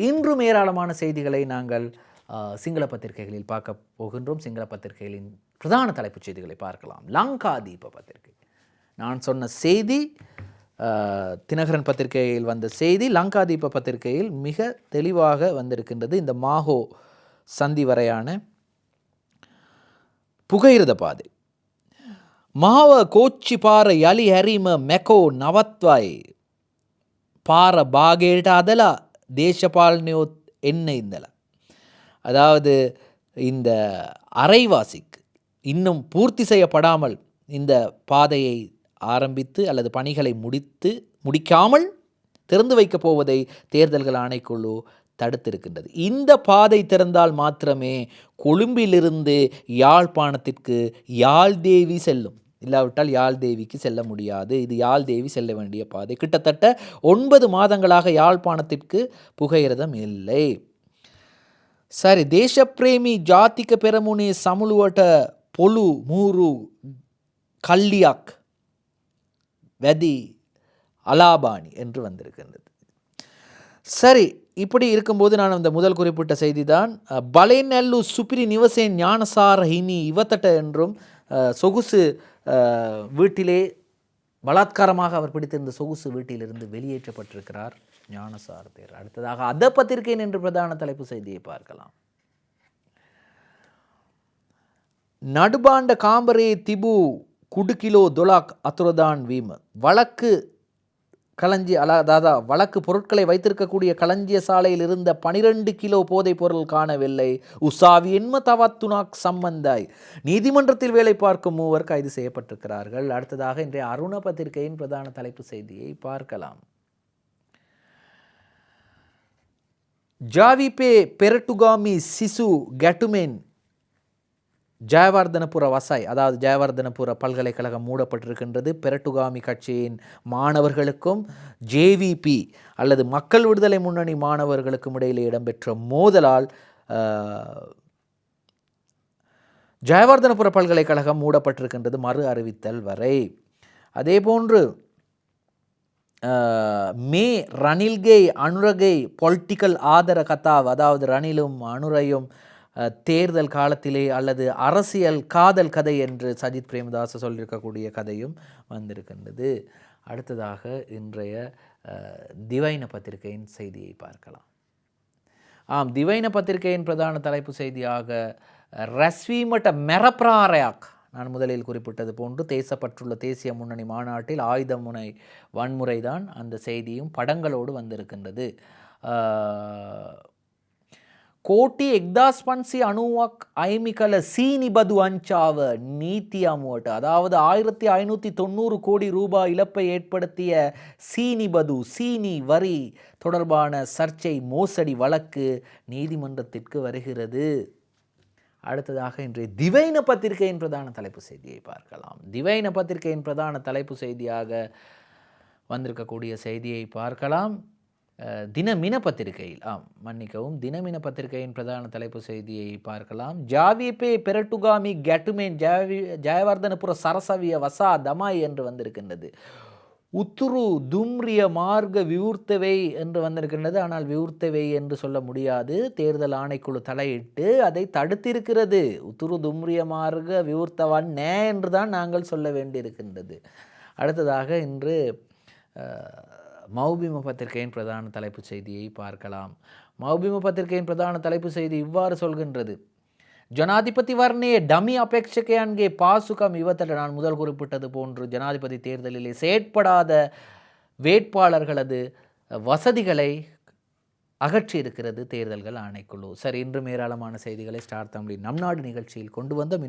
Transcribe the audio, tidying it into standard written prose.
இன்றும் ஏராளமான செய்திகளை நாங்கள் சிங்கள பத்திரிகைகளில் பார்க்க போகின்றோம். சிங்கள பத்திரிகைகளின் பிரதான தலைப்புச் செய்திகளை பார்க்கலாம். லங்காதீப பத்திரிகை, நான் சொன்ன செய்தி தினகரன் பத்திரிகையில் வந்த செய்தி லங்காதீப பத்திரிகையில் மிக தெளிவாக வந்திருக்கின்றது. இந்த மாஹோ சந்தி வரையான புகையிரத பாதை මාව කෝච්චි පාර යළි හැරීම මැකෝ නවත්වයි පාර භාගයට අදලා දේශපාලනයොත් එන්න ඉඳලා. அதாவது இந்த அரைவாசிக்கு இன்னும் பூர்த்தி செய்யப்படாமல் இந்த பாதையை ஆரம்பித்து அல்லது பணிகளை முடிக்காமல் திறந்து வைக்கப் போவதை தேர்தல்கள் ஆணைக்குழு தடுத்திருக்கின்றது. இந்த பாதை திறந்தால் மாத்திரமே கொழும்பிலிருந்து யாழ்ப்பாணத்திற்கு யாழ்தேவி செல்லும், இல்லாவிட்டால் யாழ்தேவிக்கு செல்ல முடியாது. இது யாழ்தேவி செல்ல வேண்டிய பாதை. கிட்டத்தட்ட 9 மாதங்களாக யாழ்ப்பாணத்திற்கு புகையிரதம் இல்லை. சரி, தேசப்பிரேமி ஜாத்திக பெரமுனே சமுலுவட்ட பொலு மூரு கல்லியாக் வெதி அலாபானி என்று வந்திருக்கின்றது. சரி, இப்படி இருக்கும்போது நான் அந்த முதல் குறிப்பிட்ட செய்தி தான் பலேநெல்லு சுப்பிரி நிவசேன் ஞானசார ஹினி இவத்தட்ட என்றும் சொகுசு வீட்டிலே பலாத்காரமாக அவர் பிடித்திருந்த சொகுசு வீட்டிலிருந்து வெளியேற்றப்பட்டிருக்கிறார் ஞானசார தேர். அடுத்ததாக அத பத்திரிகை என்று பிரதான தலைப்பு செய்தியை பார்க்கலாம். நடுபாண்ட காம்பரே திபு குடு கிலோ தொலாக் அத்துரதான் வீம வழக்கு வழக்கு பொருட்களை வைத்திருக்கக்கூடிய களஞ்சிய சாலையில் இருந்த 12 கிலோ போதைப் பொருள் காணவில்லை. உசாவி என்ம தவத்துனாக் சம்பந்தாய் நீதிமன்றத்தில் வேலை பார்க்கும் 3 கைது செய்யப்பட்டிருக்கிறார்கள். அடுத்ததாக இன்றைய அருண பத்திரிகையின் பிரதான தலைப்பு செய்தியை பார்க்கலாம். ஜாவிபே பெரட்டுகாமி சிசு கேட்டுமேன் ஜெயவர்தனபுர வசாய், அதாவது ஜெயவர்தனபுர பல்கலைக்கழகம் மூடப்பட்டிருக்கின்றது. பெரட்டுகாமி கட்சியின் மாணவர்களுக்கும் ஜேவிபி அல்லது மக்கள் விடுதலை முன்னணி மாணவர்களுக்கும் இடையிலே இடம்பெற்ற மோதலால் ஜெயவர்தனபுர பல்கலைக்கழகம் மூடப்பட்டிருக்கின்றது மறு அறிவித்தல் வரை. அதேபோன்று மே ரணில்கே அனுரகை பொலிட்டிக்கல் ஆதர கதாவ், அதாவது ரணிலும் அனுரையும் தேர்தல் காலத்திலே அல்லது அரசியல் காதல் கதை என்று சஜித் பிரேமதாச சொல்லியிருக்கக்கூடிய கதையும் வந்திருக்கின்றது. அடுத்ததாக இன்றைய திவைன பத்திரிகையின் செய்தியை பார்க்கலாம். திவைன பத்திரிகையின் பிரதான தலைப்பு செய்தியாக ரஸ்வீமட்ட மெரப்ராரயாக், நான் முதலில் குறிப்பிட்டது போன்று தேசப்பற்றுள்ள தேசிய முன்னணி மாநாட்டில் ஆயுத முனை வன்முறை தான் அந்த செய்தியும் படங்களோடு வந்திருக்கின்றது. கோட்டி 1590ක් අයිමි කළ සීනිබදු අංචාව நீதி அமுවට, அதாவது 1590 கோடி ரூபாய் இழப்பை ஏற்படுத்திய சீனிபது சீனி வரி தொடர்பான சர்ச்சை மோசடி வழக்கு நீதிமன்றத்திற்கு வருகிறது. அடுத்ததாக இன்றைய திவைன பத்திரிகையின் பிரதான தலைப்பு செய்தியை பார்க்கலாம். திவைன பத்திரிகையின் பிரதான தலைப்பு செய்தியாக வந்திருக்கக்கூடிய செய்தியை பார்க்கலாம். தினமின பத்திரிகையில் தினமின பத்திரிகையின் பிரதான தலைப்பு செய்தியை பார்க்கலாம். ஜாவிபே பெரட்டுகாமி கேட்டுமேன் ஜெயவர்தனபுர சரசவிய வசா தமாய் என்று வந்திருக்கின்றது. உத்துரு தும்ரிய மார்க்க விவூர்த்தவை என்று வந்திருக்கின்றது. ஆனால் விவூர்த்தவை என்று சொல்ல முடியாது, தேர்தல் ஆணைக்குழு தலையிட்டு அதை தடுத்திருக்கிறது. உத்துரு தும்ரிய மார்க்க விவூர்த்தவான் நே என்று தான் நாங்கள் சொல்ல வேண்டியிருக்கின்றது. அடுத்ததாக இன்று மௌபிம பத்திரிகையின் பிரதான தலைப்பு செய்தியை பார்க்கலாம். மௌபிம பத்திரிகையின் பிரதான தலைப்பு செய்தி இவ்வாறு சொல்கின்றது. ஜனாதிபதி வர்ணே டமி அபேட்சகையான்கே பாசுகம் இவத்தட, நான் முதல் குறிப்பிட்டது போன்று ஜனாதிபதி தேர்தலிலே செயற்படாத வேட்பாளர்களது வசதிகளை அகற்றி இருக்கிறது தேர்தல்கள் ஆணைக்குழு. சரி, இன்றும் ஏராளமான செய்திகளை ஸ்டார் தமிழின் நம் நாடு நிகழ்ச்சியில் கொண்டு வந்தோம்.